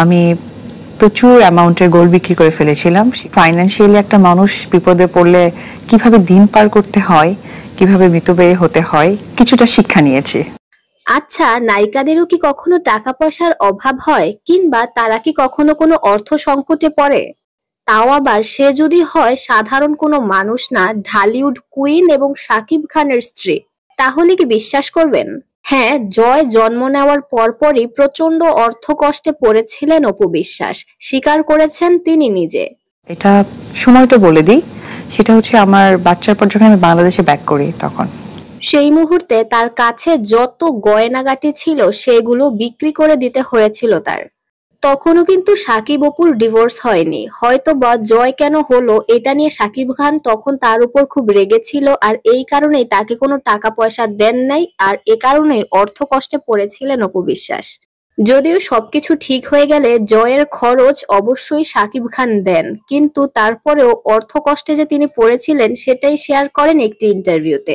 আমি প্রচুর অ্যামাউন্টের গোল্ড বিক্রি করে ফেলেছিলাম। ফাইন্যান্সিয়ালি একটা মানুষ বিপদে পড়লে কিভাবে দিন পার করতে হয়, কিভাবে মিতব্যয়ী হতে হয়, কিছুটা শিক্ষা নিয়েছি। আচ্ছা, নায়িকাদেরও কি কখনো টাকা পয়সার অভাব হয়, কিংবা তারা কি কখনো কোনো অর্থ সংকটে পড়ে? তাও আবার সে যদি হয় সাধারণ কোনো মানুষ না, ঢালিউড কুইন এবং শাকিব খানের স্ত্রী, তাহলে কি বিশ্বাস করবেন? হ্যাঁ, জয় জন্ম নেওয়ার পরপরই প্রচন্ড অর্থ কষ্টে পড়েছিলেন অপু বিশ্বাস, স্বীকার করেছেন তিনি নিজে। এটা সময়টা বলে দিই, সেটা হচ্ছে আমার বাচ্চার পর যখন আমি বাংলাদেশে ব্যাক করি তখন। সেই মুহূর্তে তার কাছে যত গয়নাগাটি ছিল সেগুলো বিক্রি করে দিতে হয়েছিল তার। তখনও কিন্তু সাকিব অপুর ডিভোর্স হয়নি, হয়তো বা জয় কেন হলো এটা নিয়ে সাকিব খান তখন তার উপর খুব রেগেছিল, আর এই কারণেই তাকে কোনো টাকা পয়সা দেন নাই, আর এ কারণেই অর্থ কষ্টে পড়েছিলেন অপু বিশ্বাস। যদিও সবকিছু ঠিক হয়ে গেলে জয়ের খরচ অবশ্যই সাকিব খান দেন, কিন্তু তারপরেও অর্থ কষ্টে যে তিনি পড়েছিলেন সেটাই শেয়ার করেন একটি ইন্টারভিউতে।